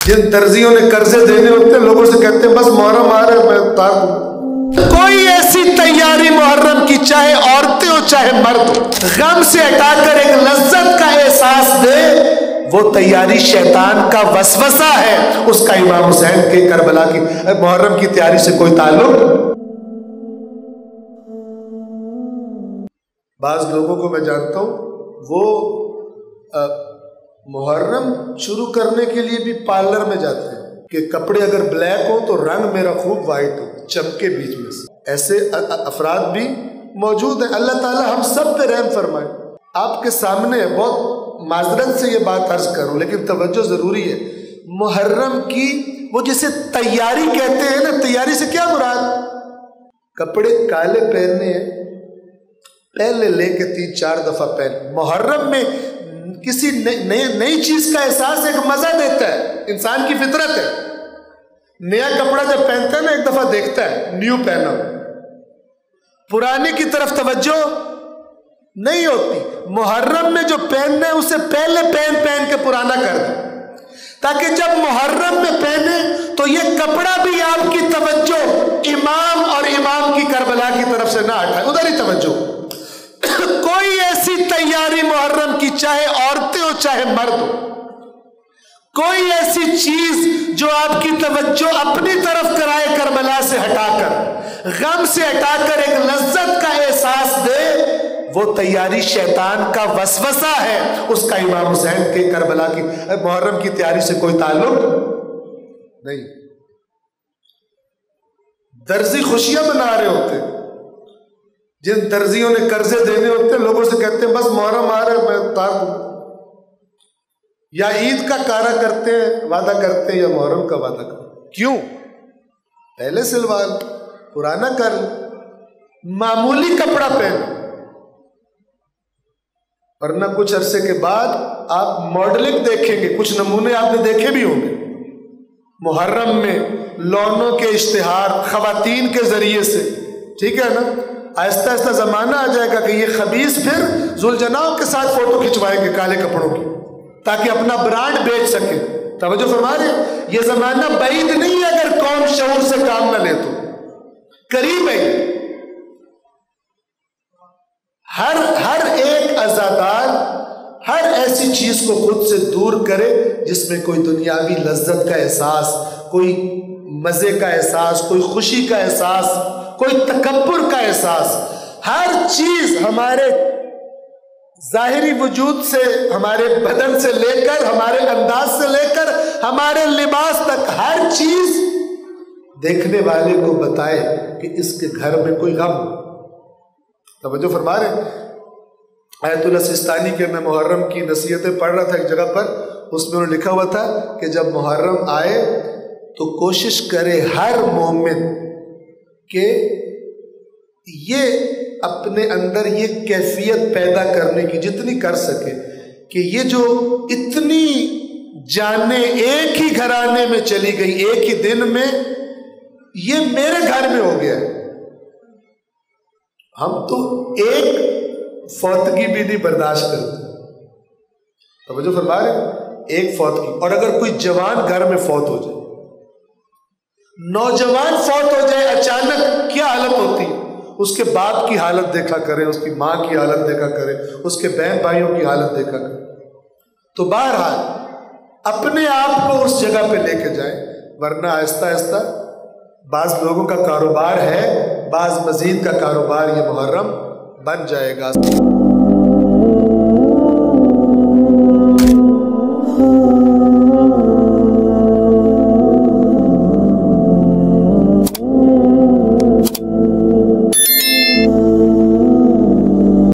जिन दर्जियों ने कर्जे देने होते हैं लोगों से कहते हैं बस मुहर्रम आ रहा है मैं उतार दूं। कोई ऐसी तैयारी मुहर्रम की, चाहे औरतें हो चाहे मर्द हो, गम से हटाकर एक लज्जत का एहसास दे, वो तैयारी शैतान का वसवसा है। उसका इमाम हुसैन के करबला की मुहर्रम की तैयारी से कोई ताल्लुक। बाज लोगों को मैं जानता हूं वो मुहर्रम शुरू करने के लिए भी पार्लर में जाते हैं कि कपड़े अगर ब्लैक हो तो रंग मेरा खूब वाइट हो, चमके बीच में से। ऐसे अफराद भी मौजूद हैं। अल्लाह ताला हम सब पे रहम फरमाए। आपके सामने बहुत माजरत से ये बात अर्ज करूं, लेकिन तवज्जो जरूरी है। मुहर्रम की वो जिसे तैयारी कहते हैं ना, तैयारी से क्या मुराद? कपड़े काले पहनने हैं, पहले लेके 3-4 दफा पहन। मुहर्रम में किसी नई चीज का एहसास एक मजा देता है, इंसान की फितरत है। नया कपड़ा जब पहनता है ना, एक दफा देखता है न्यू पहना, पुराने की तरफ तवज्जो नहीं होती। मुहर्रम में जो पहनना है उसे पहले पहन के पुराना कर दे, ताकि जब मुहर्रम में पहने तो ये कपड़ा भी आपकी तवज्जो इमाम और इमाम की करबला की तरफ से ना हटाए, उधर ही तवज्जो। कोई ऐसी तैयारी मुहर्रम की, चाहे औरतें हो चाहे मर्द हो, कोई ऐसी चीज जो आपकी तवज्जो अपनी तरफ कराए करबला से हटाकर, गम से हटाकर एक लज्जत का एहसास दे, वो तैयारी शैतान का वसवसा है। उसका इमाम हुसैन के करबला की मुहर्रम की तैयारी से कोई ताल्लुक नहीं। दर्जी खुशियां मना रहे होते, जिन दर्जियों ने कर्जे देने होते हैं लोगों से कहते हैं बस मुहर्रम आ रहा है मैं उतार दूं। या ईद का कारा करते हैं, वादा करते हैं, या मुहर्रम का वादा करते। क्यों? पहले सिलवा लो, पुराना कर लो, मामूली कपड़ा पहन, वरना कुछ अरसे के बाद आप मॉडलिंग देखेंगे। कुछ नमूने आपने देखे भी होंगे मुहर्रम में, लौनों के इश्तिहार खवातीन के जरिए से, ठीक है ना। आहिस्ता आहिस्ता जमाना आ जाएगा कि ये खबीस फिर जुलजनाओं के साथ फोटो खिंचवाएंगे काले कपड़ों की, ताकि अपना ब्रांड बेच सके। तवज्जो फरमा रहे, ये जमाना बैद नहीं है अगर कौम शऊर से काम न ले तो, करीब है। हर एक अज़ादार हर ऐसी चीज को खुद से दूर करे जिसमें कोई दुनियावी लज्जत का एहसास, कोई मजे का एहसास, कोई खुशी का एहसास, कोई तकब्बुर का एहसास। हर चीज हमारे जाहिरी वजूद से, हमारे बदन से लेकर, हमारे अंदाज से लेकर, हमारे लिबास तक, हर चीज देखने वाले को बताए कि इसके घर में कोई गम। तवज्जो फरमा रहे। आयतुल्लाह सिस्तानी के मैं मुहर्रम की नसीहतें पढ़ रहा था एक जगह पर, उसमें उन्होंने लिखा हुआ था कि जब मुहर्रम आए तो कोशिश करे हर मोमिन के ये अपने अंदर ये कैफियत पैदा करने की जितनी कर सके कि ये जो इतनी जाने एक ही घराने में चली गई एक ही दिन में, ये मेरे घर में हो गया। हम तो एक फौतगी भी नहीं बर्दाश्त करते। तो जो फरमा रहे, एक फौतगी, और अगर कोई जवान घर में फौत हो जाए, नौजवान फौत हो जाए अचानक, क्या हालत होती है? उसके बाप की हालत देखा करें, उसकी माँ की हालत देखा करें, उसके बहन भाइयों की हालत देखा करें। तो बहरहाल अपने आप को उस जगह पे लेके जाए, वरना आहिस्ता आहिस्ता बाज लोगों का कारोबार है, बाज मजीद का कारोबार ये मुहर्रम बन जाएगा।